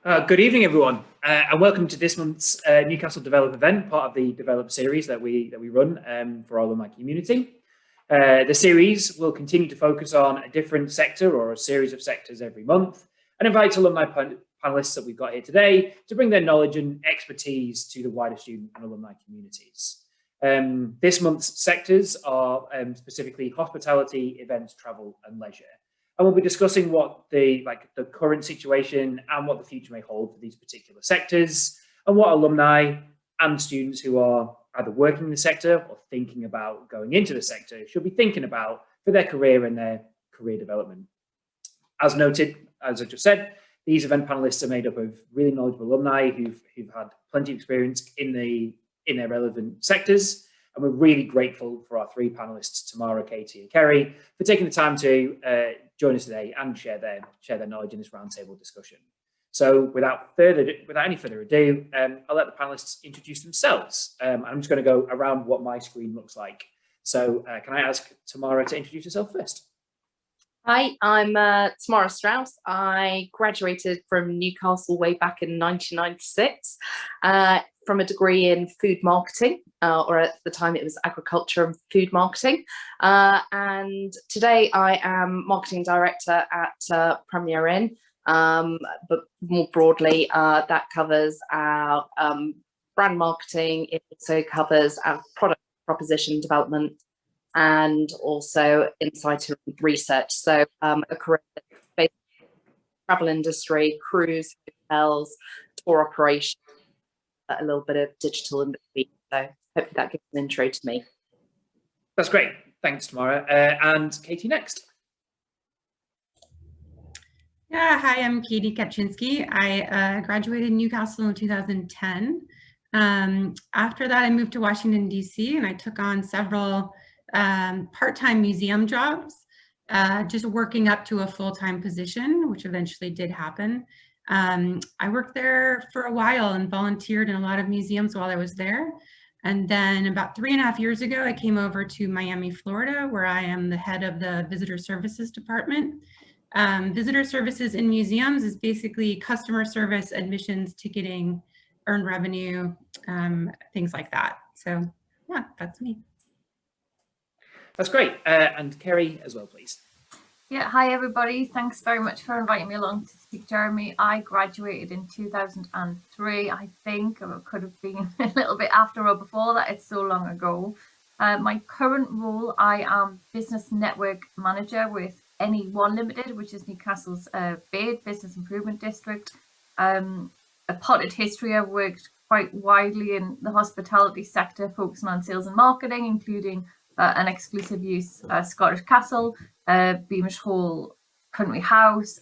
Good evening, everyone, and welcome to this month's Newcastle Develop event, part of the Develop series that we run for our alumni community. The series will continue to focus on a different sector or a series of sectors every month, and invites alumni panelists that we've got here today to bring their knowledge and expertise to the wider student and alumni communities. This month's sectors are specifically hospitality, events, travel, and leisure. And we'll be discussing what the current situation and what the future may hold for these particular sectors, and what alumni and students who are either working in the sector or thinking about going into the sector should be thinking about for their career and their career development. As noted, as I just said, these event panelists are made up of really knowledgeable alumni who've had plenty of experience in their relevant sectors. And we're really grateful for our three panelists, Tamara, Katie, and Kerry, for taking the time to join us today and share their knowledge in this roundtable discussion. So without any further ado, I'll let the panelists introduce themselves. I'm just going to go around what my screen looks like. So can I ask Tamara to introduce herself first? Hi, I'm Tamara Strauss. I graduated from Newcastle way back in 1996 from a degree in food marketing, or at the time it was agriculture and food marketing. And today I am marketing director at Premier Inn, but more broadly, that covers our brand marketing. It also covers our product proposition development, and also insight and research. So a career based in the travel industry, cruise, hotels, tour operation, a little bit of digital in between. So hopefully that gives an intro to me. That's great. Thanks, Tamara. And Katie next. Yeah, hi, I'm Katie Kapczynski. I graduated in Newcastle in 2010. After that, I moved to Washington, D.C., and I took on several part-time museum jobs, just working up to a full-time position, which eventually did happen. I worked there for a while and volunteered in a lot of museums while I was there. And then about 3.5 years ago, I came over to Miami, Florida, where I am the head of the Visitor Services Department. Visitor Services in museums is basically customer service, admissions, ticketing, earned revenue, things like that. So yeah, that's me. That's great. And Kerry as well, please. Yeah, hi everybody. Thanks very much for inviting me along to speak, Jeremy. I graduated in 2003, I think, or it could have been a little bit after or before that. It's so long ago. My current role, I am Business Network Manager with NE1 Limited, which is Newcastle's BID, Business Improvement District. A potted history, I've worked quite widely in the hospitality sector, focusing on sales and marketing, including an exclusive use Scottish Castle, Beamish Hall Country House,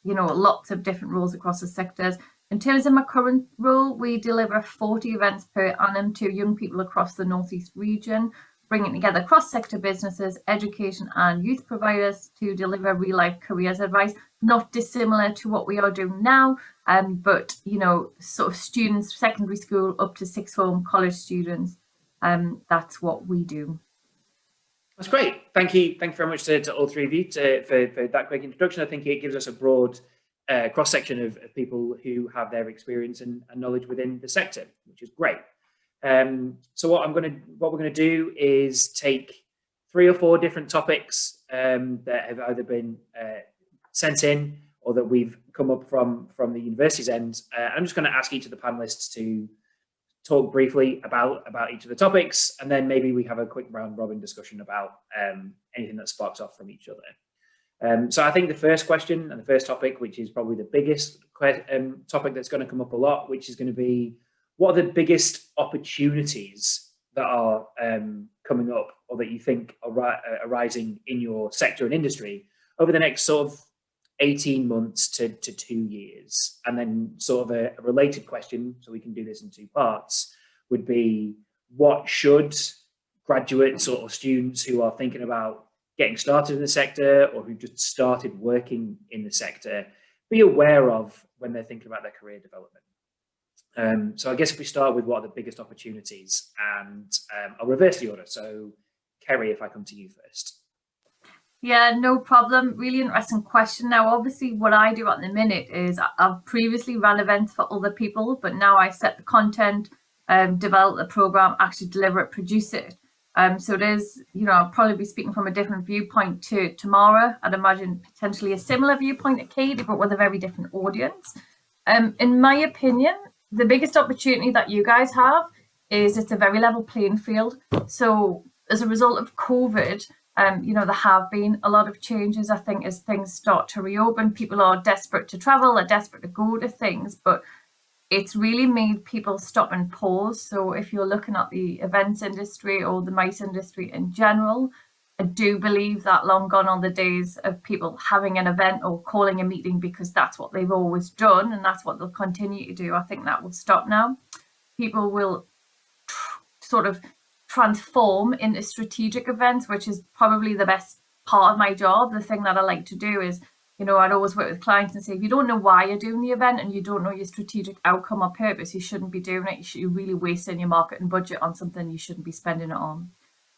lots of different roles across the sectors. In terms of my current role, we deliver 40 events per annum to young people across the North East region, bringing together cross-sector businesses, education and youth providers to deliver real-life careers advice, not dissimilar to what we are doing now, but, sort of students, secondary school up to sixth form, college students. That's what we do. That's great. Thank you very much to all three of you for that quick introduction. I think it gives us a broad cross-section of people who have their experience and knowledge within the sector, which is great. So what we're going to do is take 3 or 4 different topics that have either been sent in or that we've come up from the university's end. I'm just going to ask each of the panelists to talk briefly about each of the topics, and then maybe we have a quick round robin discussion about anything that sparks off from each other. So I think the first question and the first topic, which is probably the biggest topic that's going to come up a lot, which is going to be, what are the biggest opportunities that are coming up or that you think are arising in your sector and industry over the next sort of 18 months to 2 years? And then sort of a related question, so we can do this in 2 parts, would be, what should graduates or students who are thinking about getting started in the sector or who just started working in the sector be aware of when they're thinking about their career development? So I guess if we start with what are the biggest opportunities, and I'll reverse the order. So Kerry, if I come to you first. Yeah, no problem. Really interesting question. Now, obviously, what I do at the minute is I've previously run events for other people, but now I set the content, develop the program, actually deliver it, produce it. So it is, you know, I'll probably be speaking from a different viewpoint to Tamara. I'd imagine potentially a similar viewpoint to Katie, but with a very different audience. In my opinion, the biggest opportunity that you guys have is it's a very level playing field. So as a result of COVID, you know, there have been a lot of changes. I think as things start to reopen, people are desperate to travel, are desperate to go to things, but it's really made people stop and pause. So if you're looking at the events industry or the MICE industry in general, I do believe that long gone are the days of people having an event or calling a meeting because that's what they've always done and that's what they'll continue to do. I think that will stop now. People will sort of transform into strategic events, which is probably the best part of my job. The thing that I like to do is, you know, I'd always work with clients and say, if you don't know why you're doing the event and you don't know your strategic outcome or purpose, you shouldn't be doing it. You're really wasting your marketing budget on something you shouldn't be spending it on.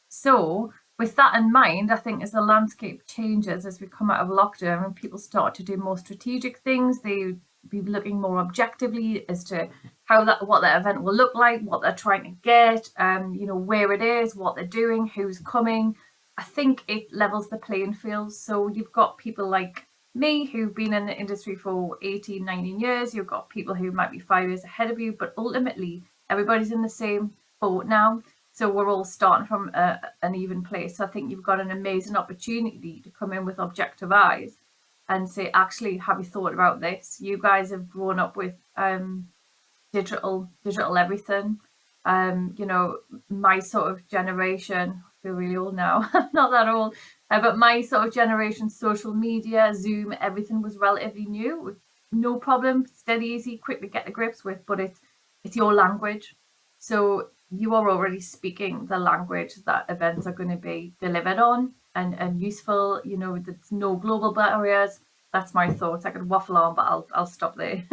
So with that in mind, I think as the landscape changes, as we come out of lockdown and people start to do more strategic things, they be looking more objectively as to how what that event will look like, what they're trying to get, you know, where it is, what they're doing, who's coming. I think it levels the playing field. So you've got people like me who've been in the industry for 18, 19 years. You've got people who might be 5 years ahead of you, but ultimately everybody's in the same boat now. So we're all starting from an even place. So I think you've got an amazing opportunity to come in with objective eyes and say, actually, have you thought about this? You guys have grown up with digital everything. You know, my sort of generation, I feel really old now, not that old, but my sort of generation, social media, Zoom, everything was relatively new. No problem, steady, easy, quick to get to grips with, but it's your language. So you are already speaking the language that events are going to be delivered on and useful. You know, there's no global barriers. That's my thoughts. I could waffle on, but I'll stop there.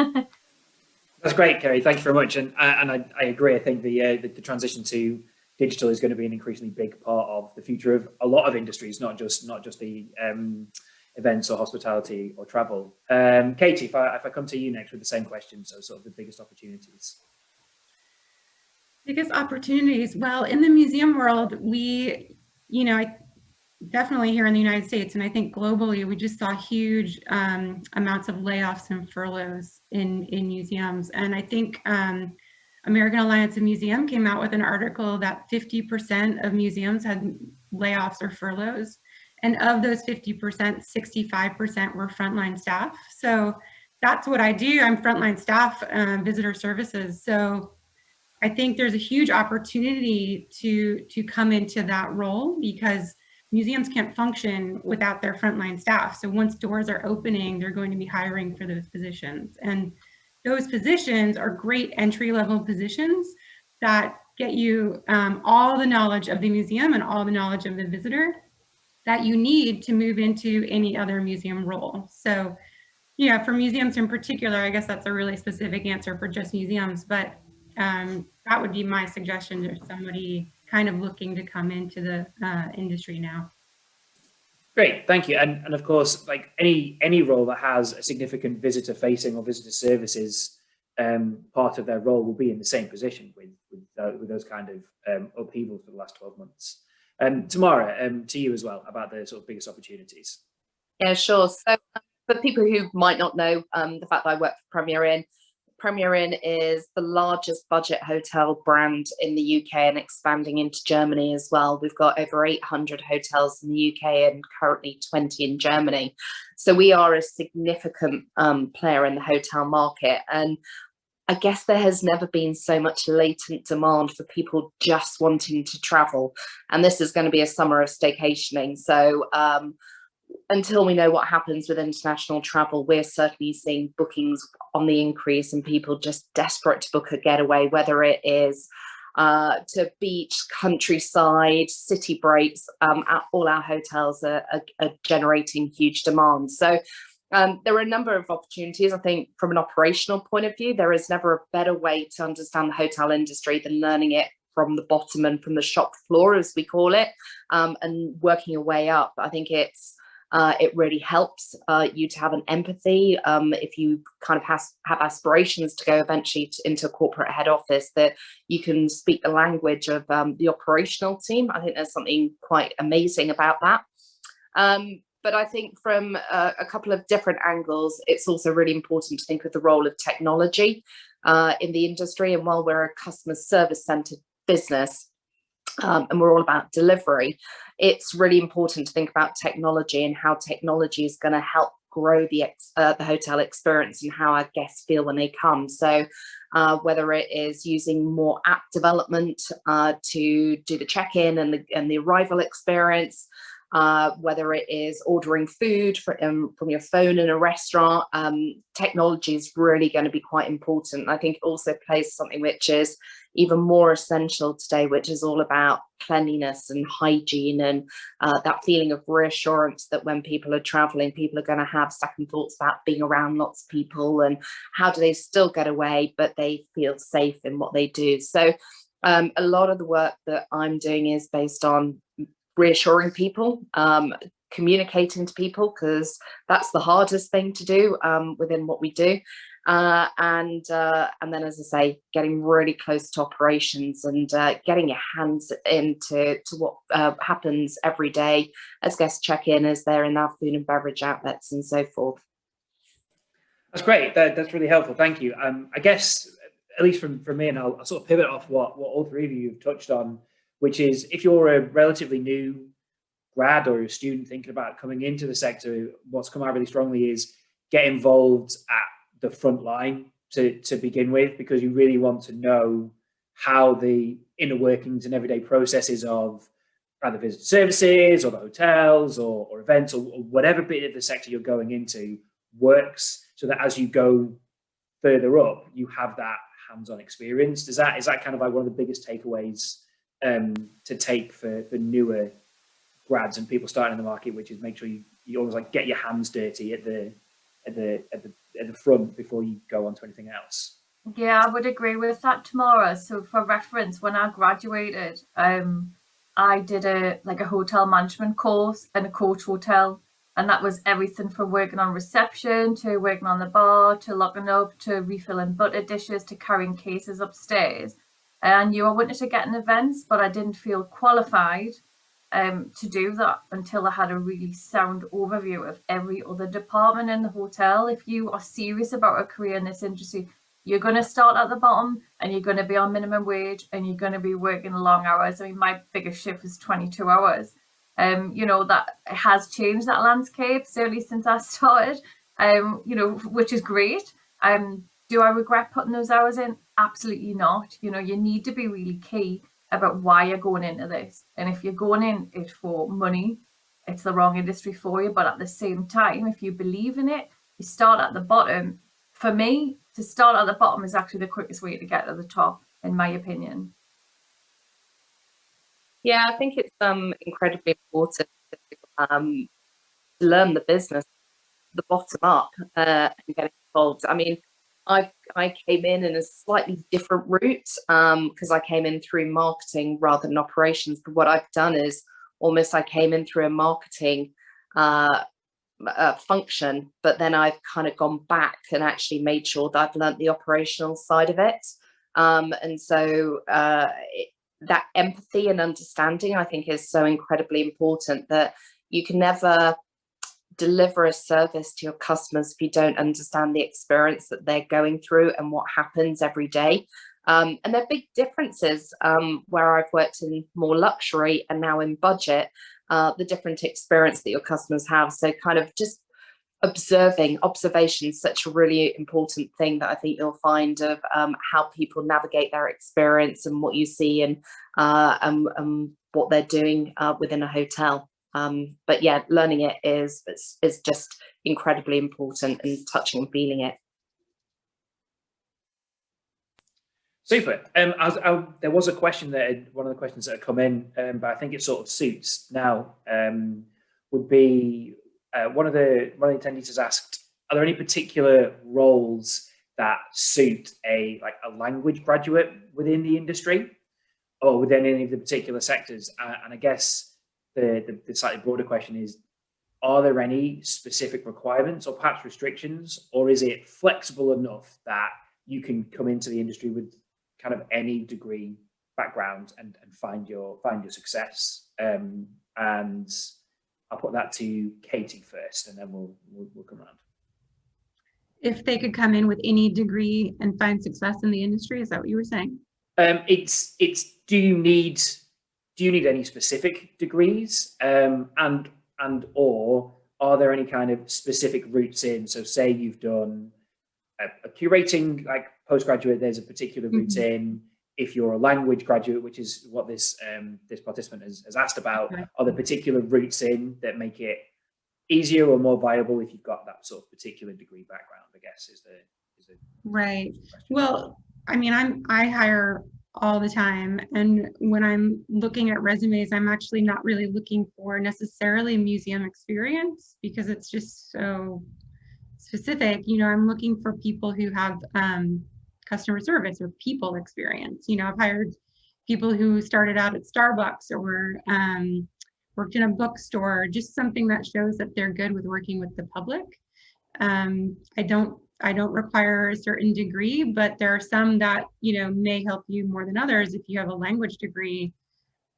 That's great, Kerry. Thank you very much. And I agree. I think the transition to digital is going to be an increasingly big part of the future of a lot of industries, not just the events or hospitality or travel. Katie, if I come to you next with the same question, so sort of the biggest opportunities. Biggest opportunities. Well, in the museum world, we, you know, definitely here in the United States, and I think globally, we just saw huge amounts of layoffs and furloughs in museums. And I think American Alliance of Museum came out with an article that 50% of museums had layoffs or furloughs. And of those 50%, 65% were frontline staff. So that's what I do. I'm frontline staff, visitor services. So I think there's a huge opportunity to come into that role because museums can't function without their frontline staff. So once doors are opening, they're going to be hiring for those positions. And those positions are great entry-level positions that get you all the knowledge of the museum and all the knowledge of the visitor that you need to move into any other museum role. So yeah, for museums in particular, I guess that's a really specific answer for just museums, but that would be my suggestion to somebody kind of looking to come into the industry now. Great, thank you. And of course, like any role that has a significant visitor facing or visitor services part of their role will be in the same position with those kind of upheavals for the last 12 months. Tamara, to you as well about the sort of biggest opportunities. Yeah, sure. So for people who might not know the fact that I work for Premier Inn, Premier Inn is the largest budget hotel brand in the UK and expanding into Germany as well. We've got over 800 hotels in the UK and currently 20 in Germany. So we are a significant player in the hotel market. And I guess there has never been so much latent demand for people just wanting to travel. And this is going to be a summer of staycationing. So until we know what happens with international travel, we're certainly seeing bookings on the increase and people just desperate to book a getaway, whether it is to beach, countryside, city breaks. All our hotels are generating huge demand. So there are a number of opportunities. I think from an operational point of view, there is never a better way to understand the hotel industry than learning it from the bottom and from the shop floor, as we call it, and working your way up. I think it's It really helps you to have an empathy if you kind of have aspirations to go eventually into a corporate head office, that you can speak the language of the operational team. I think there's something quite amazing about that. But I think from a couple of different angles, it's also really important to think of the role of technology in the industry. And while we're a customer service centered business, and we're all about delivery, it's really important to think about technology and how technology is going to help grow the hotel experience and how our guests feel when they come. So whether it is using more app development to do the check-in and the arrival experience, whether it is ordering food from your phone in a restaurant, technology is really going to be quite important. I think it also plays something which is even more essential today, which is all about cleanliness and hygiene, and that feeling of reassurance that when people are traveling, people are going to have second thoughts about being around lots of people, and how do they still get away but they feel safe in what they do. So a lot of the work that I'm doing is based on reassuring people, communicating to people, because that's the hardest thing to do within what we do. And then, as I say, getting really close to operations and getting your hands into what happens every day as guests check in, as they're in our food and beverage outlets and so forth. That's great. That's really helpful. Thank you. I guess, at least from me, and I'll sort of pivot off what all three of you have touched on, which is if you're a relatively new grad or a student thinking about coming into the sector, what's come out really strongly is get involved at the front line to begin with, because you really want to know how the inner workings and everyday processes of either visitor services or the hotels or events or whatever bit of the sector you're going into works, so that as you go further up, you have that hands-on experience. Is that kind of like one of the biggest takeaways to take for newer grads and people starting in the market, which is make sure you always like get your hands dirty at the front before you go on to anything else? Yeah, I would agree with that, Tamara. So for reference, when I graduated, I did a hotel management course in a coach hotel, and that was everything from working on reception to working on the bar to locking up to refilling butter dishes to carrying cases upstairs. And I knew I wanted to get in events, but I didn't feel qualified to do that until I had a really sound overview of every other department in the hotel. If you are serious about a career in this industry, you're going to start at the bottom and you're going to be on minimum wage and you're going to be working long hours. I mean, my biggest shift was 22 hours. That has changed that landscape, certainly since I started, which is great. Do I regret putting those hours in? Absolutely not. You need to be really key about why you're going into this. And if you're going in it for money, it's the wrong industry for you. But at the same time, if you believe in it, you start at the bottom. For me, to start at the bottom is actually the quickest way to get to the top, in my opinion. Yeah, I think it's incredibly important to learn the business, the bottom up, and get involved. I mean, I came in a slightly different route because I came in through marketing rather than operations. But what I've done is almost I came in through a marketing function, but then I've kind of gone back and actually made sure that I've learned the operational side of it. And so that empathy and understanding, I think, is so incredibly important, that you can never deliver a service to your customers if you don't understand the experience that they're going through and what happens every day. And there are big differences where I've worked in more luxury and now in budget, the different experience that your customers have. So kind of just observation is such a really important thing that I think you'll find of how people navigate their experience and what you see and what they're doing within a hotel. But yeah, learning it is just incredibly important, and touching and feeling it. Super. There was a question that one of the questions that had come in, but I think it sort of suits now. Would be one of the attendees has asked: are there any particular roles that suit a language graduate within the industry, or within any of the particular sectors? And I guess the slightly broader question is: are there any specific requirements or perhaps restrictions, or is it flexible enough that you can come into the industry with kind of any degree background and find your success? And I'll put that to Katie first, and then we'll come around. If they could come in with any degree and find success in the industry, is that what you were saying? It's do you need any specific degrees, and or are there any kind of specific routes in? So say you've done a curating, like postgraduate, there's a particular route in. If you're a language graduate, which is what this participant has asked about, are there particular routes in that make it easier or more viable if you've got that sort of particular degree background, I guess is the right. Well, I mean, I hire all the time, and when I'm looking at resumes, I'm actually not really looking for necessarily museum experience because it's just so specific. You know, I'm looking for people who have customer service or people experience. You know, I've hired people who started out at Starbucks or worked in a bookstore, just something that shows that they're good with working with the public. I don't require a certain degree, but there are some that, you know, may help you more than others. If you have a language degree,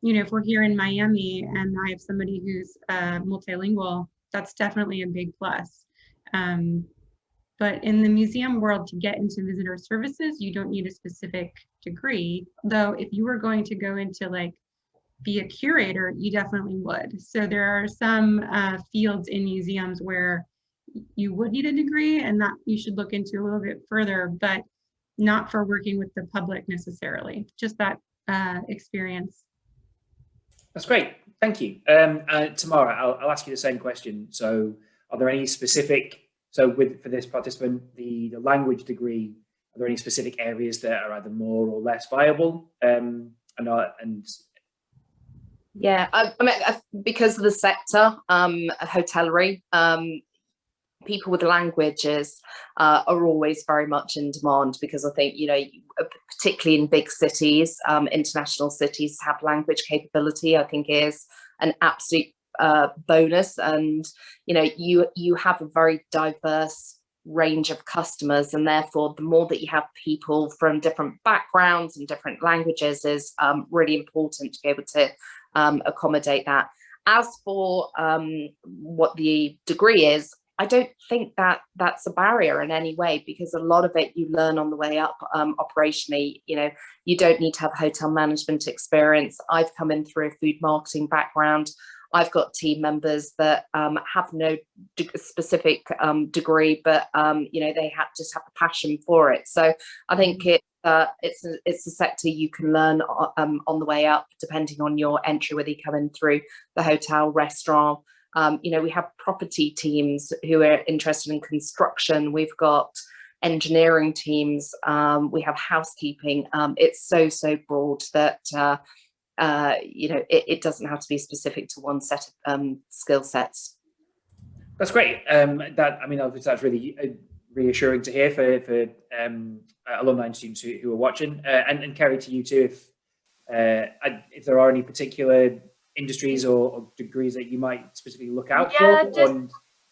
you know, if we're here in Miami and I have somebody who's multilingual, that's definitely a big plus. But in the museum world, to get into visitor services, you don't need a specific degree. Though if you were going to go into like be a curator, you definitely would. So there are some fields in museums where you would need a degree and that you should look into a little bit further, but not for working with the public necessarily, just that experience. That's great. Thank you. Tamara, I'll ask you the same question. So are there any specific, so for this participant, the language degree, are there any specific areas that are either more or less viable? Yeah, I mean, because of the sector, hotellery, people with languages are always very much in demand because I think, you know, particularly in big cities, international cities, have language capability, I think is an absolute bonus. And, you know, you have a very diverse range of customers, and therefore the more that you have people from different backgrounds and different languages is really important to be able to accommodate that. As for what the degree is, I don't think that that's a barrier in any way, because a lot of it you learn on the way up operationally. You know, you don't need to have hotel management experience. I've come in through a food marketing background. I've got team members that have no specific degree, but you know, they just have a passion for it. So I think it's a sector you can learn on the way up, depending on your entry, whether you come in through the hotel, restaurant. You know, we have property teams who are interested in construction. We've got engineering teams. We have housekeeping. It's so broad that you know, it doesn't have to be specific to one set of skill sets. That's great. That's really reassuring to hear for alumni and students who are watching. And Kerry, to you too, if there are any particular industries or degrees that you might specifically look out for on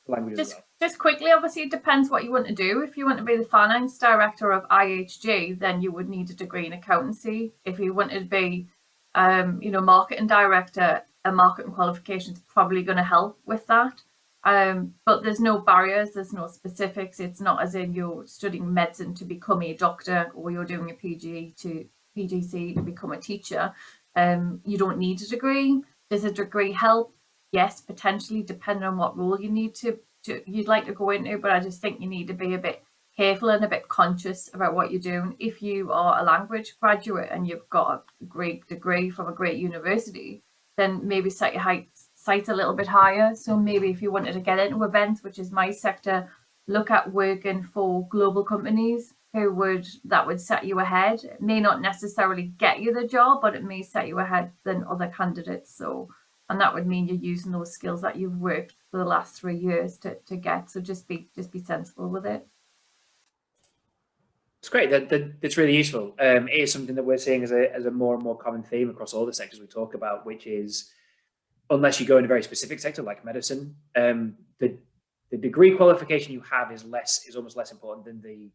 language as well. Just quickly, obviously it depends what you want to do. If you want to be the finance director of IHG, then you would need a degree in accountancy. If you wanted to be you know, marketing director, a marketing qualification is probably going to help with that. But there's no barriers, there's no specifics. It's not as in you're studying medicine to become a doctor or you're doing a PGC to become a teacher. You don't need a degree. Does a degree help? Yes, potentially, depending on what role you need you'd like to go into, but I just think you need to be a bit careful and a bit conscious about what you're doing. If you are a language graduate and you've got a great degree from a great university, then maybe set your sights a little bit higher. So maybe if you wanted to get into events, which is my sector, look at working for global companies that would set you ahead. It may not necessarily get you the job, but it may set you ahead than other candidates. So, and that would mean you're using those skills that you've worked for the last 3 years to get. So just be sensible with it. It's great. That's really useful. It is something that we're seeing as a more and more common theme across all the sectors we talk about, which is unless you go in a very specific sector like medicine, the degree qualification you have is almost less important than the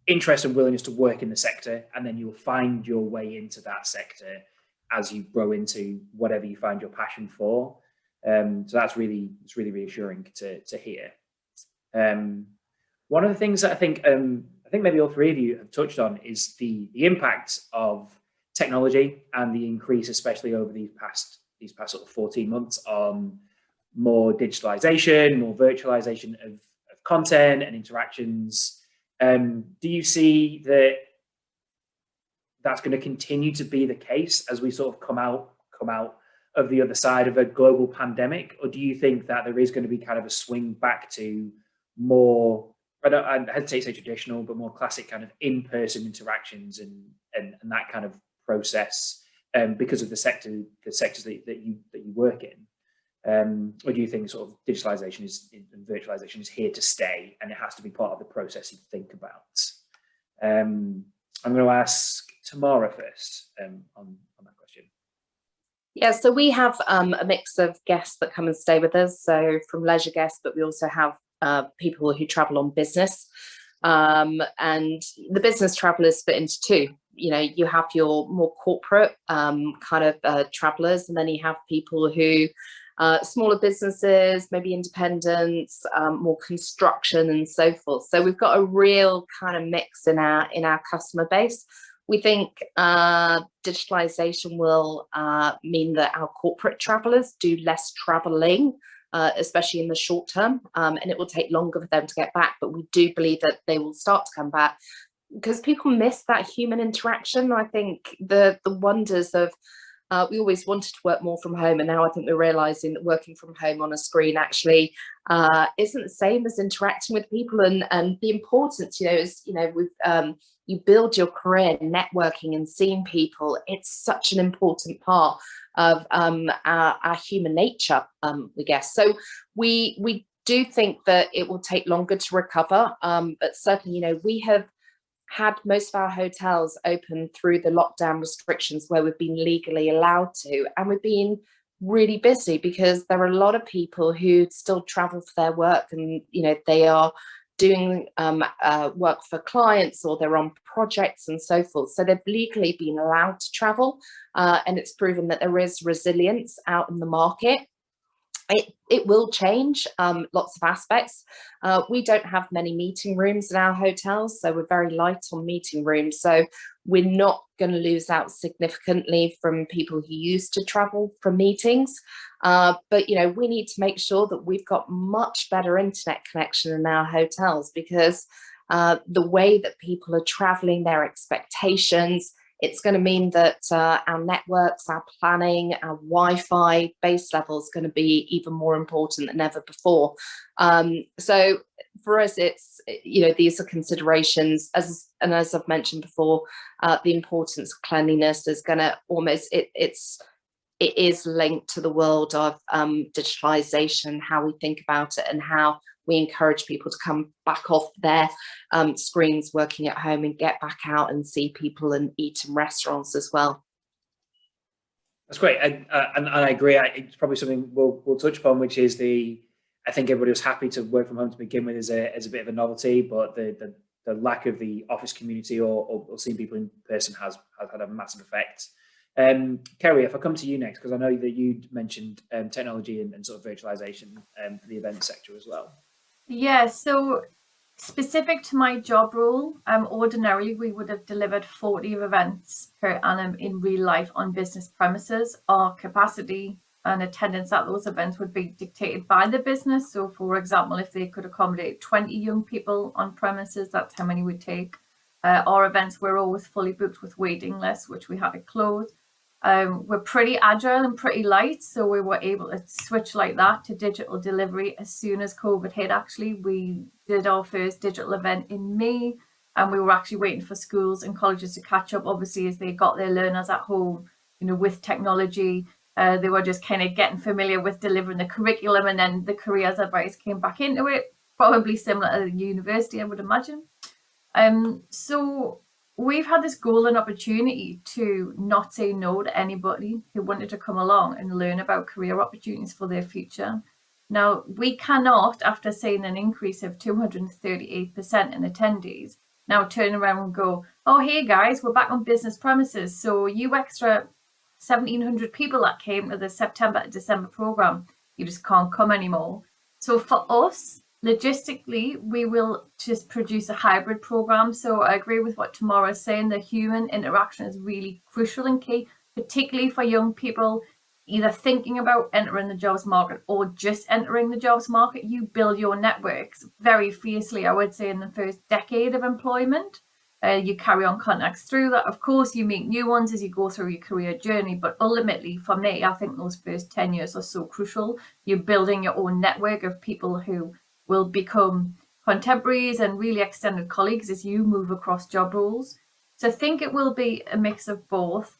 interest and willingness to work in the sector, and then you'll find your way into that sector as you grow into whatever you find your passion for. So it's really reassuring to hear. One of the things that I think maybe all three of you have touched on is the impact of technology and the increase, especially over these past sort of 14 months, on more digitalization, more virtualization of content and interactions. Do you see that that's going to continue to be the case as we sort of come out of the other side of a global pandemic, or do you think that there is going to be kind of a swing back to more, I hesitate to say traditional, but more classic kind of in-person interactions and that kind of process because of the sectors that you work in? Or do you think sort of digitalization and virtualization is here to stay and it has to be part of the process you think about? I'm going to ask Tamara first on that question. Yeah, so we have a mix of guests that come and stay with us, so from leisure guests, but we also have people who travel on business, and the business travelers fit into two. You know, you have your more corporate kind of travelers, and then you have people who smaller businesses, maybe independents, more construction and so forth. So we've got a real kind of mix in our customer base. We think digitalization will mean that our corporate travelers do less traveling, especially in the short term, and it will take longer for them to get back. But we do believe that they will start to come back because people miss that human interaction. I think the wonders of we always wanted to work more from home, and now I think we're realizing that working from home on a screen actually isn't the same as interacting with people, and the importance, is, with you build your career networking and seeing people. It's such an important part of our human nature, we guess. So we do think that it will take longer to recover, but certainly, we have had most of our hotels open through the lockdown restrictions where we've been legally allowed to, and we've been really busy because there are a lot of people who still travel for their work, and they are doing work for clients or they're on projects and so forth. So they've legally been allowed to travel, and it's proven that there is resilience out in the market. It will change lots of aspects. We don't have many meeting rooms in our hotels, so we're very light on meeting rooms. So we're not going to lose out significantly from people who used to travel for meetings. But, we need to make sure that we've got much better internet connection in our hotels, because the way that people are traveling, their expectations, it's going to mean that our networks, our planning, our Wi-Fi base level is going to be even more important than ever before. So for us, it's, these are considerations, as I've mentioned before, the importance of cleanliness is going to it is linked to the world of digitalization, how we think about it, and how we encourage people to come back off their screens working at home and get back out and see people and eat in restaurants as well. That's great, and I agree. It's probably something we'll touch upon, which is I think everybody was happy to work from home to begin with as a bit of a novelty, but the lack of the office community or seeing people in person has had a massive effect. Kerry, if I come to you next, because I know that you mentioned technology and sort of virtualization for the event sector as well. Yeah, so specific to my job role, ordinarily we would have delivered 40 events per annum in real life on business premises. Our capacity and attendance at those events would be dictated by the business. So for example, if they could accommodate 20 young people on premises, that's how many we'd take. Our events were always fully booked with waiting lists, which we had to close. We're pretty agile and pretty light, so we were able to switch like that to digital delivery as soon as COVID hit. Actually, we did our first digital event in May, and we were actually waiting for schools and colleges to catch up, obviously, as they got their learners at home, with technology. They were just kind of getting familiar with delivering the curriculum, and then the careers advice came back into it, probably similar to the university, I would imagine. So we've had this golden opportunity to not say no to anybody who wanted to come along and learn about career opportunities for their future. Now, we cannot, after seeing an increase of 238% in attendees, now turn around and go, oh, hey guys, we're back on business premises. So you extra 1,700 people that came to the September to December program, you just can't come anymore. So for us, logistically, we will just produce a hybrid program. So I agree with what Tamara is saying. The human interaction is really crucial and key, particularly for young people either thinking about entering the jobs market or just entering the jobs market. You build your networks very fiercely, I would say, in the first decade of employment. You carry on contacts through that. Of course, you meet new ones as you go through your career journey, but ultimately, for me, I think those first 10 years are so crucial. You're building your own network of people who will become contemporaries and really extended colleagues as you move across job roles. So I think it will be a mix of both.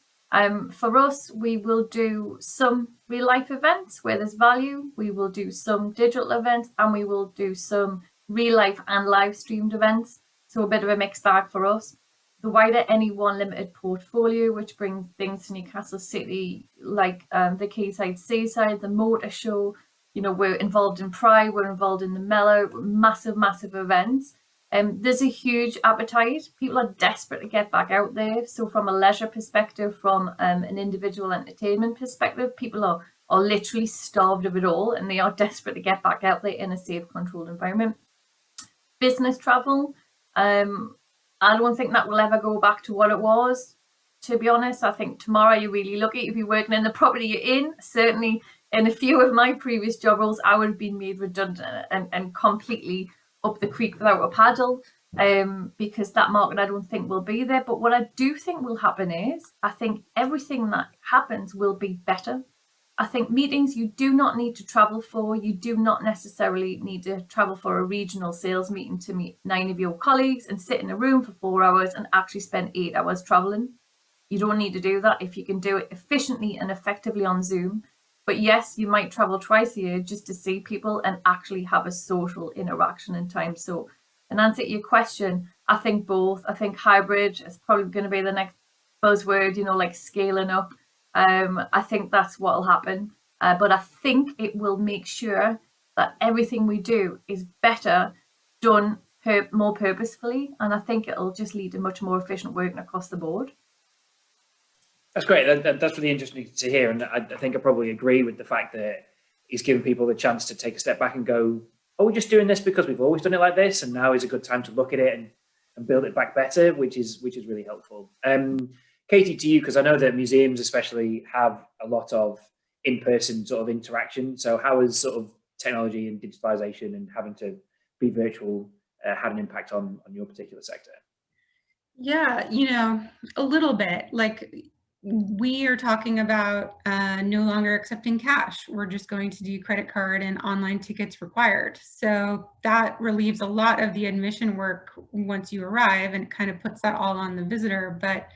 For us, we will do some real life events where there's value. We will do some digital events, and we will do some real life and live streamed events. So a bit of a mixed bag for us. The wider Anyone Limited portfolio, which brings things to Newcastle City, like the Quayside Seaside, the Motor Show. You know, we're involved in Pride, we're involved in the Mellow, massive, massive events. There's a huge appetite. People are desperate to get back out there. So from a leisure perspective, from an individual entertainment perspective, people are literally starved of it all, and they are desperate to get back out there in a safe, controlled environment. Business travel, I don't think that will ever go back to what it was. To be honest, I think tomorrow you're really lucky if you're working in the property you're in. Certainly in a few of my previous job roles, I would have been made redundant and completely up the creek without a paddle, because that market I don't think will be there. But what I do think will happen is, I think everything that happens will be better. I think meetings you do not need to travel for. You do not necessarily need to travel for a regional sales meeting to meet 9 of your colleagues and sit in a room for 4 hours and actually spend 8 hours traveling. You don't need to do that if you can do it efficiently and effectively on Zoom. But yes, you might travel twice a year just to see people and actually have a social interaction in time. So, in answer to your question, I think both. I think hybrid is probably going to be the next buzzword, you know, like scaling up. I think that's what will happen. But I think it will make sure that everything we do is better done more purposefully. And I think it'll just lead to much more efficient working across the board. That's great. That's really interesting to hear. And I think I probably agree with the fact that it's giving people the chance to take a step back and go, oh, we're just doing this because we've always done it like this. And now is a good time to look at it and build it back better, which is really helpful. Katie, to you, because I know that museums especially have a lot of in-person sort of interaction. So how has sort of technology and digitalization and having to be virtual had an impact on your particular sector? Yeah, you know, a little bit. Like, we are talking about no longer accepting cash. We're just going to do credit card and online tickets required. So that relieves a lot of the admission work once you arrive, and kind of puts that all on the visitor. But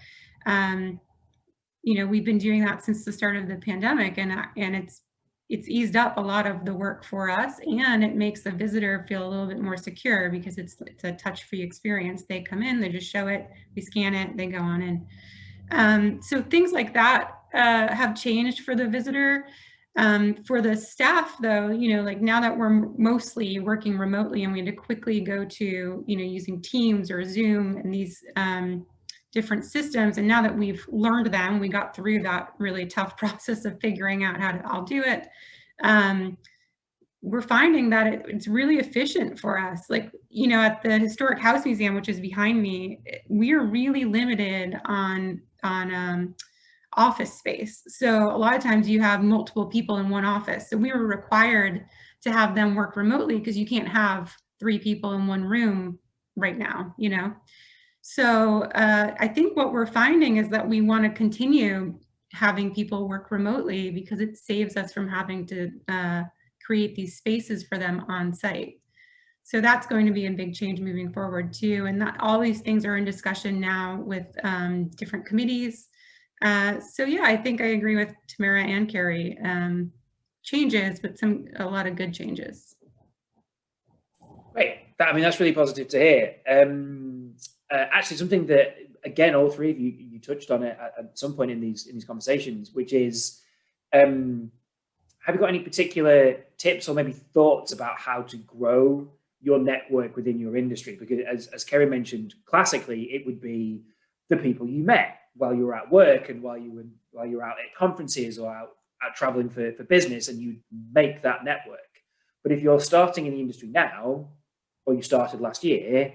you know, we've been doing that since the start of the pandemic, and it's eased up a lot of the work for us, and it makes the visitor feel a little bit more secure because it's a touch-free experience. They come in, they just show it, we scan it, they go on in. So things like that have changed for the visitor. For the staff, though, you know, like now that we're mostly working remotely and we had to quickly go to, you know, using Teams or Zoom and these different systems, and now that we've learned them, we got through that really tough process of figuring out how to all do it. We're finding that it's really efficient for us. Like, you know, at the Historic House Museum, which is behind me, we are really limited on office space. So a lot of times you have multiple people in one office. So we were required to have them work remotely because you can't have 3 people in one room right now, you know? So I think what we're finding is that we want to continue having people work remotely because it saves us from having to create these spaces for them on site. So that's going to be a big change moving forward too. And that all these things are in discussion now with different committees. So yeah, I think I agree with Tamara and Carrie. Changes, but a lot of good changes. Great. I mean, that's really positive to hear. Actually, something that again, all three of you touched on it at some point in these conversations, which is, have you got any particular tips or maybe thoughts about how to grow your network within your industry? Because as Kerry mentioned, classically, it would be the people you met while you were at work and while you were out at conferences or out traveling for business, and you make that network. But if you're starting in the industry now, or you started last year,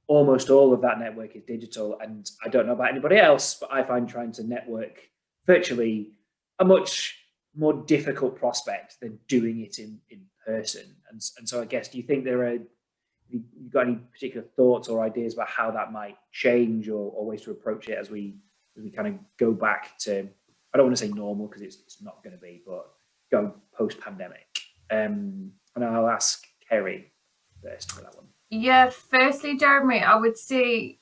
almost all of that network is digital. And I don't know about anybody else, but I find trying to network virtually a much more difficult prospect than doing it in person. And so I guess, do you think you've got any particular thoughts or ideas about how that might change, or ways to approach it as we kind of go back to, I don't want to say normal because it's not going to be, but go post-pandemic? And I'll ask Kerry first for that one. Yeah, firstly, Jeremy, I would say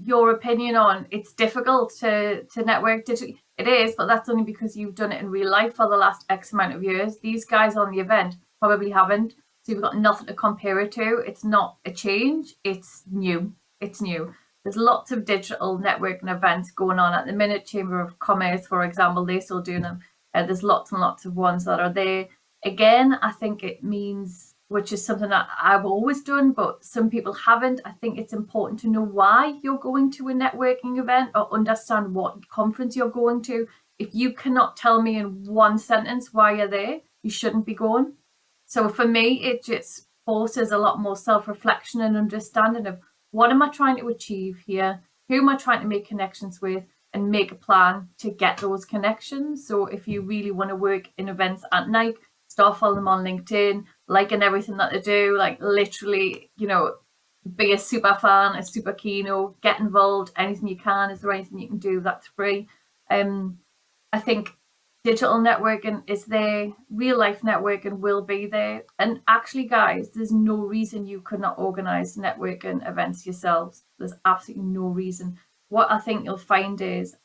your opinion on it's difficult to network digitally. It is, but that's only because you've done it in real life for the last X amount of years. These guys on the event probably haven't. So you've got nothing to compare it to. It's not a change, it's new. It's new. There's lots of digital networking events going on at the minute. Chamber of Commerce, for example, they're still doing them. There's lots and lots of ones that are there. Again, I think it means, which is something that I've always done, but some people haven't. I think it's important to know why you're going to a networking event or understand what conference you're going to. If you cannot tell me in one sentence why you're there, you shouldn't be going. So for me, it just forces a lot more self-reflection and understanding of what am I trying to achieve here? Who am I trying to make connections with? And make a plan to get those connections. So if you really want to work in events at Nike, start following them on LinkedIn, liking everything that they do, like literally, be a super fan, a super keynote, get involved, anything you can. Is there anything you can do that's free? I think digital networking is there, real life networking will be there. And actually, guys, there's no reason you could not organize networking events yourselves. There's absolutely no reason. What I think you'll find is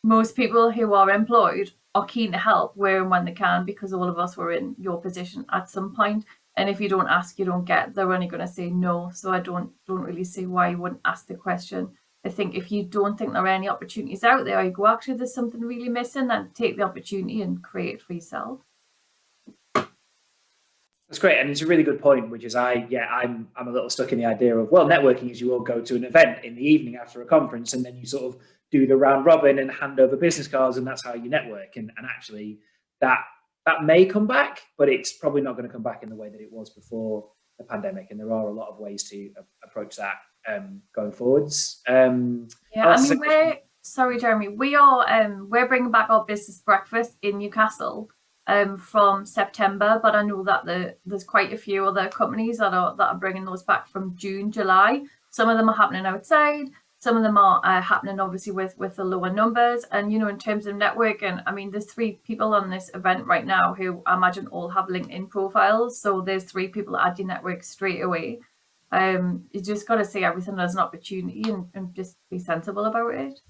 most people who are employed are keen to help where and when they can, because all of us were in your position at some point. And if you don't ask, you don't get. They're only going to say no. So I don't really see why you wouldn't ask the question. I think if you don't think there are any opportunities out there, or you go, actually, there's something really missing, then take the opportunity and create it for yourself. That's great, and it's a really good point, which is I'm a little stuck in the idea of, well, networking is you all go to an event in the evening after a conference, and then you sort of do the round robin and hand over business cards, and that's how you network. And actually, that may come back, but it's probably not going to come back in the way that it was before the pandemic. And there are a lot of ways to approach that going forwards. Sorry, Jeremy, we're bringing back our business breakfast in Newcastle from September, but I know that there's quite a few other companies that are bringing those back from June, July. Some of them are happening outside. Some of them are happening obviously with the lower numbers. And, in terms of networking, I mean, there's 3 people on this event right now who I imagine all have LinkedIn profiles. So there's 3 people that add your network straight away. You just got to see everything as an opportunity and just be sensible about it.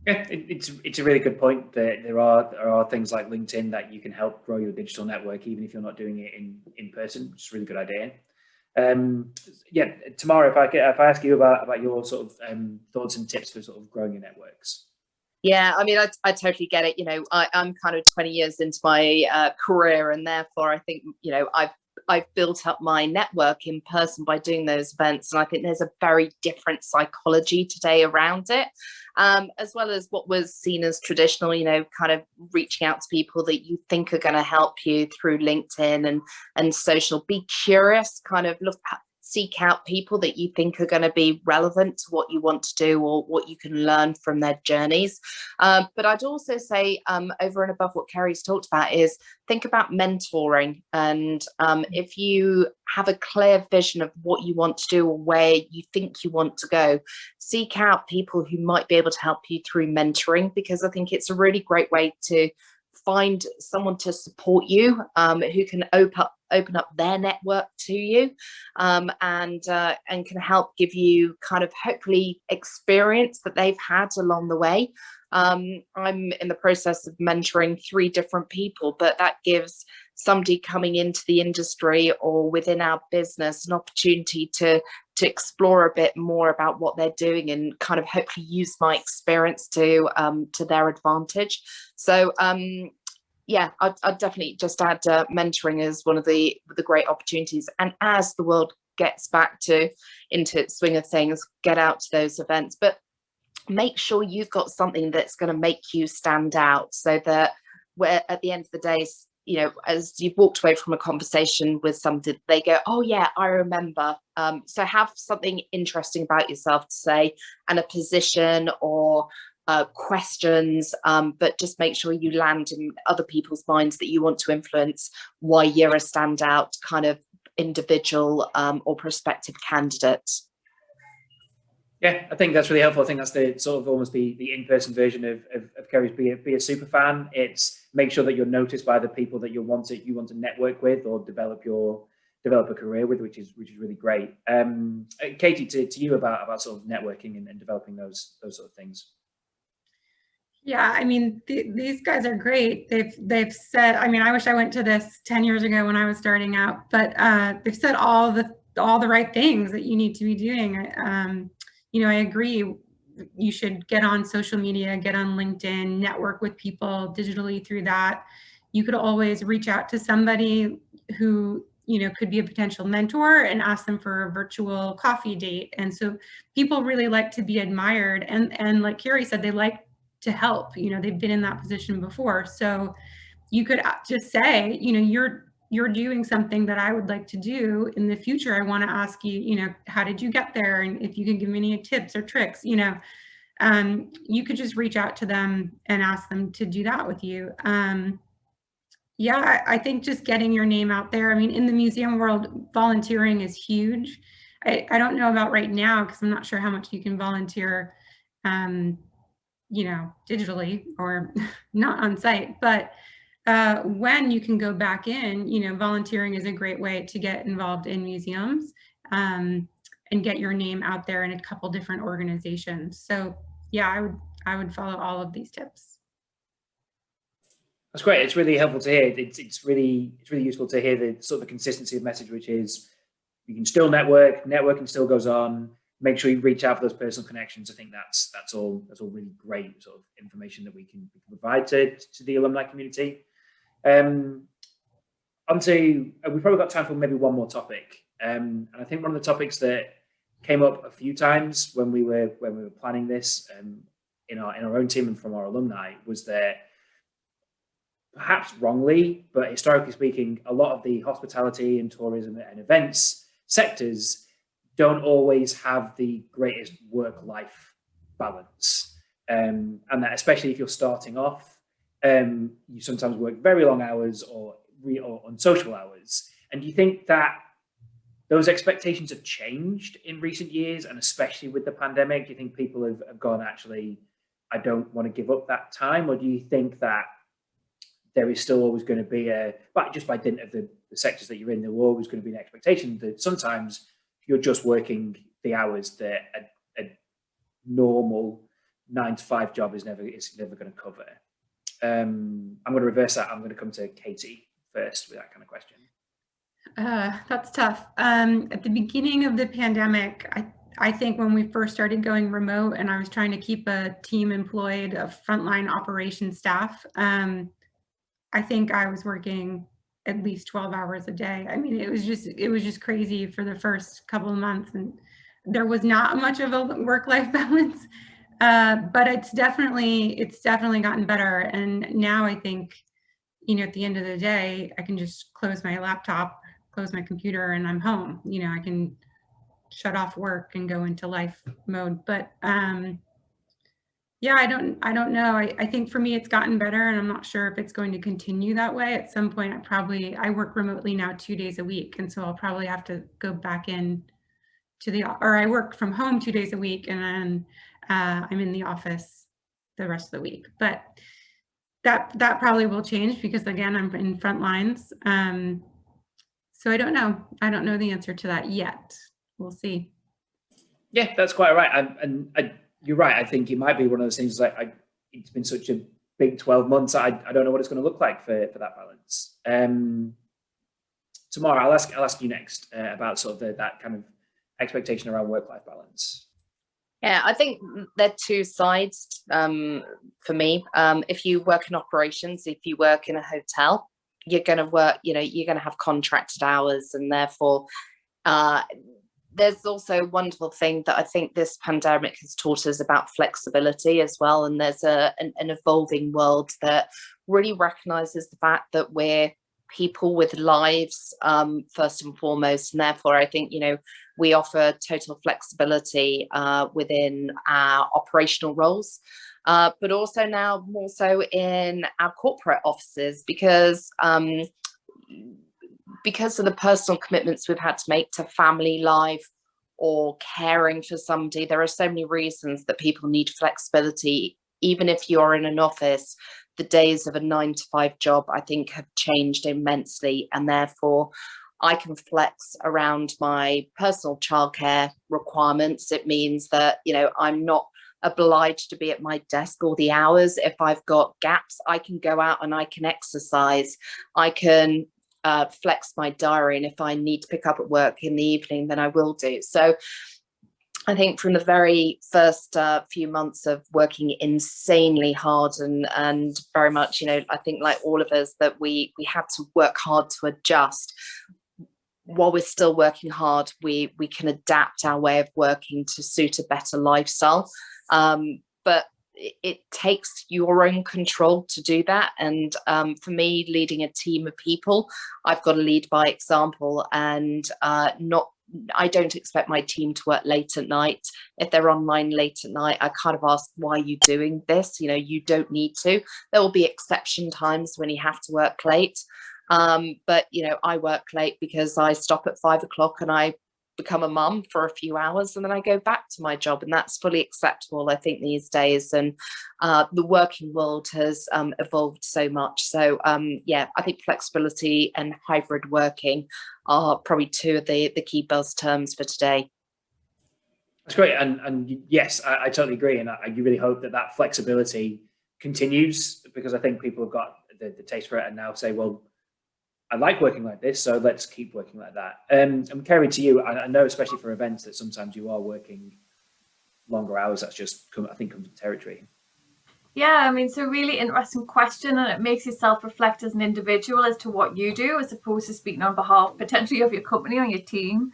Yeah, it's a really good point. That there are things like LinkedIn that you can help grow your digital network, even if you're not doing it in person. It's a really good idea. Tamara, if I ask you about your sort of thoughts and tips for sort of growing your networks. Yeah, I mean, I totally get it. I'm kind of 20 years into my career, and therefore I think, I've built up my network in person by doing those events. And I think there's a very different psychology today around it, as well as what was seen as traditional, kind of reaching out to people that you think are going to help you through LinkedIn and social. Be curious, kind of seek out people that you think are going to be relevant to what you want to do or what you can learn from their journeys. But I'd also say over and above what Kerry's talked about is think about mentoring. And if you have a clear vision of what you want to do or where you think you want to go, seek out people who might be able to help you through mentoring, because I think it's a really great way to find someone to support you who can open up their network to you and can help give you kind of hopefully experience that they've had along the way. I'm in the process of mentoring 3 different people, but that gives somebody coming into the industry or within our business an opportunity to to explore a bit more about what they're doing and kind of hopefully use my experience to their advantage. So yeah, I'd definitely just add mentoring as one of the great opportunities. And as the world gets back into its swing of things, get out to those events, but make sure you've got something that's going to make you stand out, so that where at the end of the day, you know, as you've walked away from a conversation with somebody, they go, oh yeah, I remember. So have something interesting about yourself to say, and a position or questions, but just make sure you land in other people's minds that you want to influence why you're a standout kind of individual or prospective candidate. Yeah, I think that's really helpful. I think that's the sort of almost the in-person version of Kerry's be a super fan. It's make sure that you're noticed by the people that you want to network with or develop a career with, which is really great. Katie, to you about sort of networking and developing those sort of things. Yeah, I mean, these guys are great. They've said, I mean, I wish I went to this 10 years ago when I was starting out, but they've said all the right things that you need to be doing. You know, I agree. You should get on social media, get on LinkedIn, network with people digitally through that. You could always reach out to somebody who, you know, could be a potential mentor and ask them for a virtual coffee date. And so people really like to be admired. And like Carrie said, they like to help. You know, they've been in that position before. So you could just say, you know, you're doing something that I would like to do in the future. I want to ask you, you know, how did you get there? And if you can give me any tips or tricks, you know, you could just reach out to them and ask them to do that with you. Yeah, I think just getting your name out there. I mean, in the museum world, volunteering is huge. I don't know about right now, because I'm not sure how much you can volunteer, you know, digitally or not on site, but when you can go back in, you know, volunteering is a great way to get involved in museums and get your name out there in a couple different organizations. So yeah, I would follow all of these tips. That's great. It's really helpful to hear. It's really useful to hear the sort of the consistency of message, which is you can still networking still goes on. Make sure you reach out for those personal connections. I think that's all really great sort of information that we can provide to the alumni community. We've probably got time for maybe one more topic. And I think one of the topics that came up a few times when we were planning this in our own team and from our alumni was that, perhaps wrongly, but historically speaking, a lot of the hospitality and tourism and events sectors don't always have the greatest work-life balance. And that especially if you're starting off, you sometimes work very long hours or unsociable hours. And do you think that those expectations have changed in recent years, and especially with the pandemic? Do you think people have gone, actually, I don't want to give up that time? Or do you think that there is still always going to be but just by dint of the sectors that you're in, there will always going to be an expectation that sometimes you're just working the hours that a normal 9-to-5 job is never going to cover? I'm going to reverse that. I'm going to come to Katie first with that kind of question. That's tough. At the beginning of the pandemic, I think when we first started going remote and I was trying to keep a team employed of frontline operations staff, I think I was working at least 12 hours a day. I mean, it was just crazy for the first couple of months, and there was not much of a work-life balance. But it's definitely gotten better. And now I think, you know, at the end of the day, I can just close my laptop, close my computer, and I'm home. You know, I can shut off work and go into life mode. But yeah, I don't know. I think for me, it's gotten better, and I'm not sure if it's going to continue that way. At some point, I work remotely now 2 days a week. And so I'll probably have to go back in or I work from home 2 days a week, and then I'm in the office the rest of the week. But that probably will change because, again, I'm in front lines. So I don't know. I don't know the answer to that yet. We'll see. Yeah, that's quite right. You're right. I think it might be one of those things like it's been such a big 12 months. I don't know what it's going to look like for that balance. Tamara, I'll ask you next about sort of that kind of expectation around work-life balance? Yeah, I think there are two sides for me. If you work in operations, if you work in a hotel, you're going to work, you're going to have contracted hours, and therefore there's also a wonderful thing that I think this pandemic has taught us about flexibility as well. And there's an evolving world that really recognizes the fact that we're people with lives first and foremost. And therefore, I think, we offer total flexibility within our operational roles, but also now more so in our corporate offices, because of the personal commitments we've had to make to family life or caring for somebody. There are so many reasons that people need flexibility. Even if you're in an office, the days of a 9-to-5 job, I think, have changed immensely, and therefore I can flex around my personal childcare requirements. It means that, I'm not obliged to be at my desk all the hours. If I've got gaps, I can go out and I can exercise. I can flex my diary, and if I need to pick up at work in the evening, then I will do. So I think from the very first few months of working insanely hard and very much, I think like all of us, that we had to work hard to adjust. While we're still working hard, we can adapt our way of working to suit a better lifestyle. But it takes your own control to do that. And for me, leading a team of people, I've got to lead by example, and I don't expect my team to work late at night. If they're online late at night, I kind of ask, why are you doing this? You don't need to. There will be exception times when you have to work late. But, I work late because I stop at 5 o'clock and I become a mum for a few hours, and then I go back to my job, and that's fully acceptable, I think, these days. And the working world has evolved so much. So I think flexibility and hybrid working are probably two of the key buzz terms for today. That's great. And yes, I totally agree. And I really hope that flexibility continues, because I think people have got the taste for it and now say, well, I like working like this, so let's keep working like that. And Kerry, to you, I know, especially for events, that sometimes you are working longer hours. That's just, I think, comes with territory. Yeah, it's a really interesting question, and it makes you self-reflect as an individual as to what you do, as opposed to speaking on behalf potentially of your company or your team.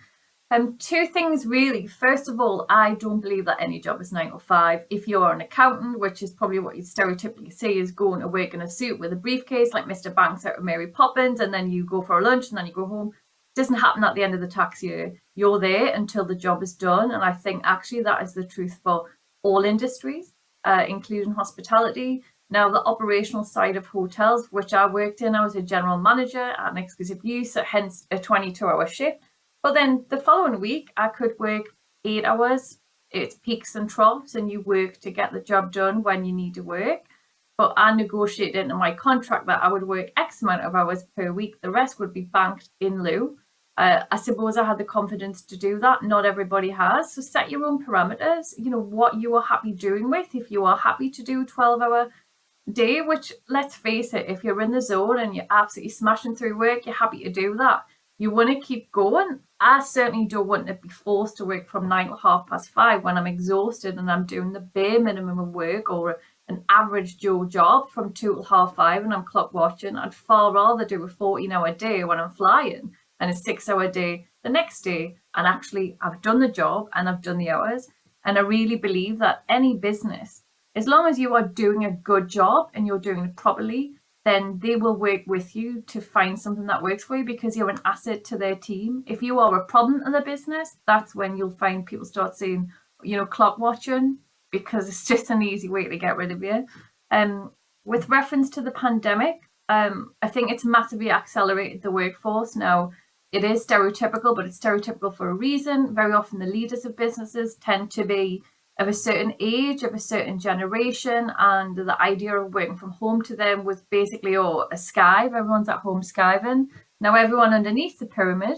Two things really. First of all, I don't believe that any job is 9 to 5. If you're an accountant, which is probably what you stereotypically see, is going to work in a suit with a briefcase like Mr. Banks out of Mary Poppins, and then you go for a lunch and then you go home. It doesn't happen at the end of the tax year. You're there until the job is done. And I think actually that is the truth for all industries, including hospitality. Now, the operational side of hotels, which I worked in, I was a general manager at an exclusive use, so hence a 22-hour shift. But then the following week, I could work 8 hours. It's peaks and troughs, and you work to get the job done when you need to work. But I negotiated into my contract that I would work X amount of hours per week. The rest would be banked in lieu. I suppose I had the confidence to do that. Not everybody has. So set your own parameters, what you are happy doing with. If you are happy to do a 12-hour day, which, let's face it, if you're in the zone and you're absolutely smashing through work, you're happy to do that. You want to keep going. I certainly don't want to be forced to work from 9 to 5:30 when I'm exhausted and I'm doing the bare minimum of work, or an average Joe job from 2 to 5:30 and I'm clock watching. I'd far rather do a 14-hour day when I'm flying and a 6-hour day the next day. And actually, I've done the job and I've done the hours. And I really believe that any business, as long as you are doing a good job and you're doing it properly, then they will work with you to find something that works for you, because you're an asset to their team. If you are a problem in the business, that's when you'll find people start saying, clock watching, because it's just an easy way to get rid of you. With reference to the pandemic, I think it's massively accelerated the workforce. Now, it is stereotypical, but it's stereotypical for a reason. Very often the leaders of businesses tend to be of a certain age, of a certain generation, and the idea of working from home to them was basically, a skive. Everyone's at home skiving. Now, everyone underneath the pyramid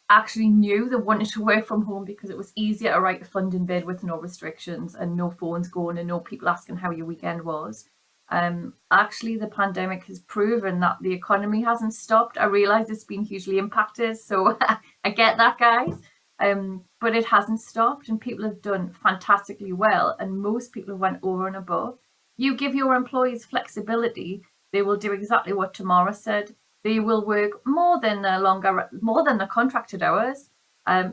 actually knew they wanted to work from home because it was easier to write a funding bid with no restrictions and no phones going and no people asking how your weekend was. Actually, the pandemic has proven that the economy hasn't stopped. I realise it's been hugely impacted, so I get that, guys. But it hasn't stopped, and people have done fantastically well, and most people have went over and above. You give your employees flexibility, they will do exactly what Tamara said. They will work more than the contracted hours.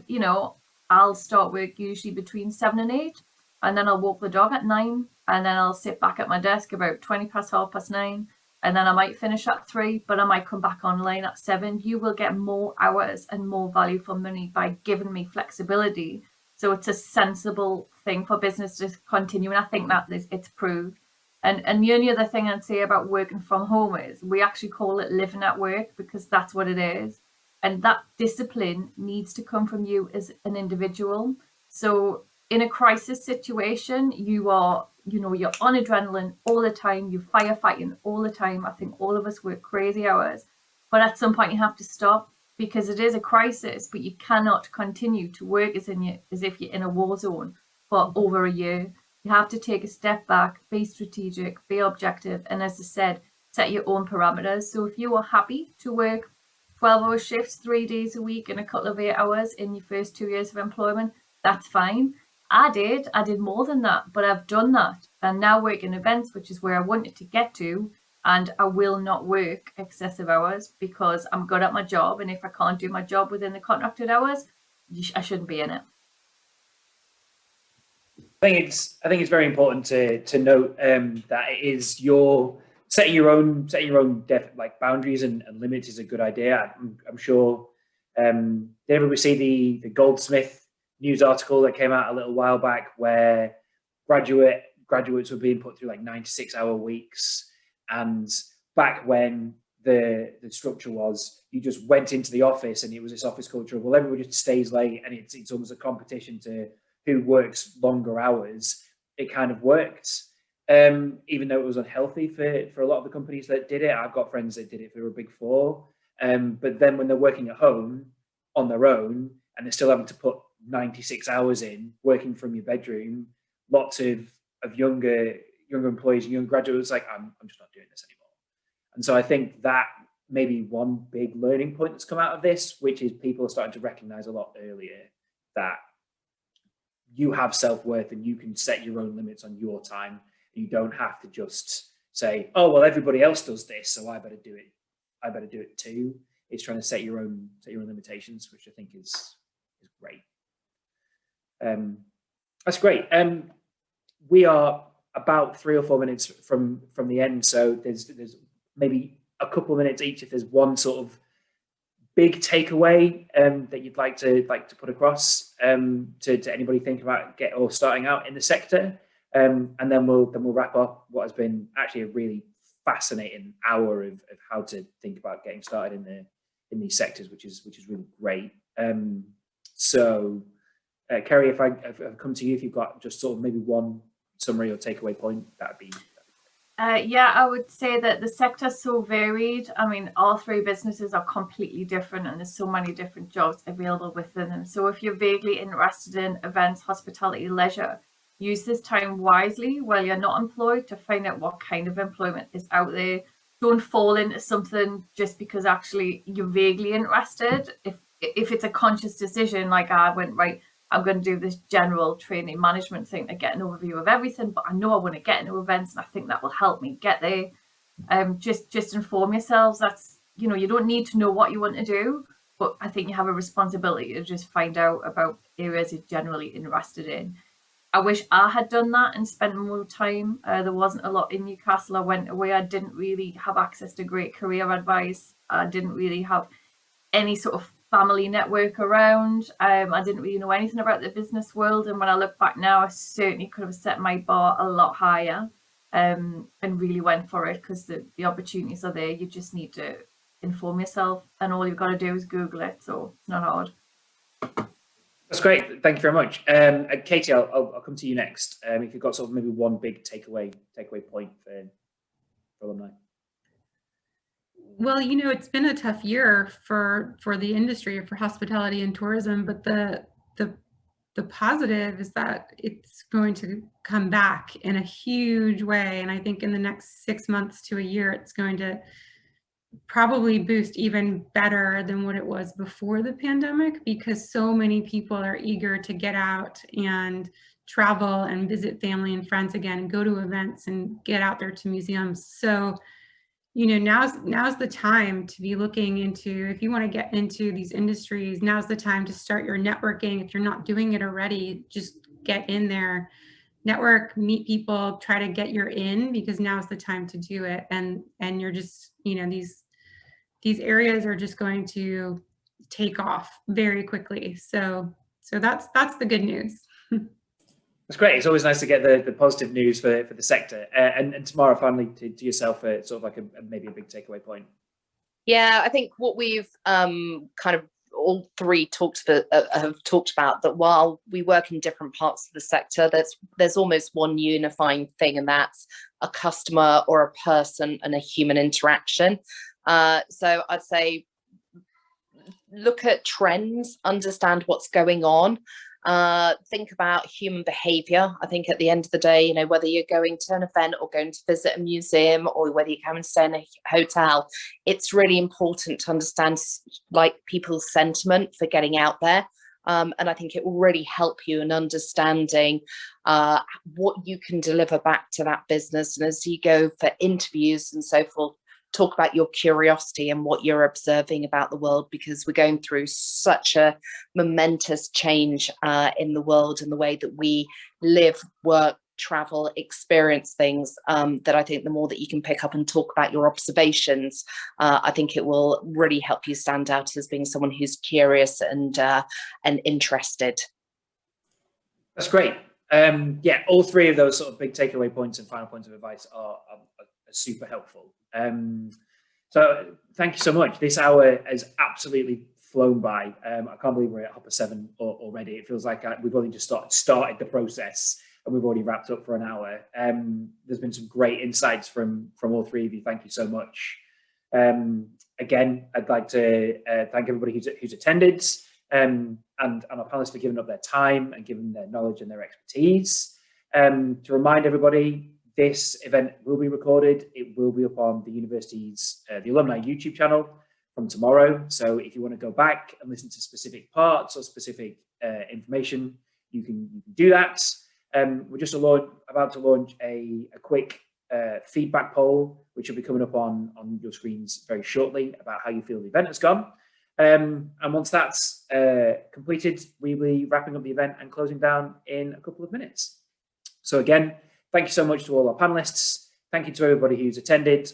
You know, I'll start work usually between 7 and 8, and then I'll walk the dog at 9, and then I'll sit back at my desk about 20 past 9:30, and then I might finish at 3, but I might come back online at 7. You will get more hours and more value for money by giving me flexibility. So it's a sensible thing for business to continue, and I think that it's proved. And the only other thing I'd say about working from home is we actually call it living at work, because that's what it is. And that discipline needs to come from you as an individual. So in a crisis situation, you are, you know, you're on adrenaline all the time, you're firefighting all the time. I think all of us work crazy hours, but at some point you have to stop, because it is a crisis, but you cannot continue to work as if you're in a war zone for over a year. You have to take a step back, be strategic, be objective, and as I said, set your own parameters. So if you are happy to work 12-hour shifts 3 days a week and a couple of 8 hours in your first 2 years of employment, that's fine. I did more than that, but I've done that, and now work in events, which is where I wanted to get to, and I will not work excessive hours because I'm good at my job, and if I can't do my job within the contracted hours, I shouldn't be in it. I think it's very important to note that it is your setting your own boundaries and limits is a good idea. I'm sure. Did everybody see the Goldsmith news article that came out a little while back, where graduates were being put through like 96-hour weeks, and back when the structure was, you just went into the office and it was this office culture of, well, everybody just stays late, and it's almost a competition to who works longer hours. It kind of worked, even though it was unhealthy for a lot of the companies that did it. I've got friends that did it for a Big Four, but then when they're working at home on their own and they're still having to put 96 hours in, working from your bedroom, lots of younger employees and young graduates like, I'm just not doing this anymore. And so I think that maybe one big learning point that's come out of this, which is people are starting to recognize a lot earlier that you have self-worth and you can set your own limits on your time. You don't have to just say, oh, well, everybody else does this, so I better do it. I better do it too. It's trying to set your own limitations, which I think is great. That's great. We are about 3 or 4 minutes from the end, so there's maybe a couple of minutes each if there's one sort of big takeaway that you'd like to put across to anybody thinking about starting out in the sector, and then we'll wrap up what has been actually a really fascinating hour of how to think about getting started in these sectors, which is really great. So Kerry, if I come to you, if you've got just sort of maybe one summary or takeaway point, that'd be yeah, I would say that the sector's so varied. I mean, all 3 businesses are completely different, and there's so many different jobs available within them. So if you're vaguely interested in events, hospitality, leisure, use this time wisely while you're not employed to find out what kind of employment is out there. Don't fall into something just because actually you're vaguely interested. If it's a conscious decision, like I went, right, I'm going to do this general training management thing to get an overview of everything, but I know I want to get into events and I think that will help me get there. Just inform yourselves. That's, you know, you don't need to know what you want to do, but I think you have a responsibility to just find out about areas you're generally interested in. I wish I had done that and spent more time. There wasn't a lot in Newcastle. I went away. I didn't really have access to great career advice. I didn't really have any sort of family network around. I didn't really know anything about the business world, and when I look back now, I certainly could have set my bar a lot higher and really went for it, because the opportunities are there. You just need to inform yourself, and all you've got to do is Google it, so it's not hard. That's great. Thank you very much. Katie, I'll come to you next. If you've got sort of maybe one big takeaway point for alumni. Well, you know, it's been a tough year for the industry, for hospitality and tourism, but the positive is that it's going to come back in a huge way. And I think in the next 6 months to a year, it's going to probably boost even better than what it was before the pandemic, because so many people are eager to get out and travel and visit family and friends again, go to events and get out there to museums. So, you know, now's the time to be looking into, if you want to get into these industries, now's the time to start your networking. If you're not doing it already, just get in there, network, meet people, try to get your in, because now's the time to do it. And you're just, you know, these areas are just going to take off very quickly. So that's the good news. That's great. It's always nice to get the positive news for the sector. And Tamara, finally, to yourself, sort of like maybe a big takeaway point. Yeah, I think what we've kind of all three have talked about, that while we work in different parts of the sector, there's almost one unifying thing, and that's a customer or a person and a human interaction. So I'd say look at trends, understand what's going on. Think about human behavior. I think at the end of the day, you know, whether you're going to an event or going to visit a museum, or whether you come and stay in a hotel, it's really important to understand like people's sentiment for getting out there. And I think it will really help you in understanding what you can deliver back to that business. And as you go for interviews and so forth, talk about your curiosity and what you're observing about the world, because we're going through such a momentous change in the world and the way that we live, work, travel, experience things, that I think the more that you can pick up and talk about your observations, I think it will really help you stand out as being someone who's curious and interested. That's great. Yeah, all three of those sort of big takeaway points and final points of advice are super helpful. So thank you so much. This hour has absolutely flown by. I can't believe we're at 7:30 already. It feels like we've only just started the process and we've already wrapped up for an hour. There's been some great insights from all three of you. Thank you so much. Again, I'd like to thank everybody who's attended, and our panelists for giving up their time and giving their knowledge and their expertise. To remind everybody, this event will be recorded. It will be up on the university's, the alumni YouTube channel from tomorrow. So if you want to go back and listen to specific parts or specific information, you can do that. We're just about to launch a quick feedback poll, which will be coming up on your screens very shortly, about how you feel the event has gone. And once that's completed, we will be wrapping up the event and closing down in a couple of minutes. So again, thank you so much to all our panelists. Thank you to everybody who's attended.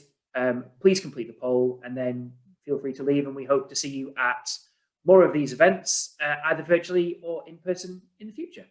Please complete the poll and then feel free to leave. And we hope to see you at more of these events, either virtually or in person in the future.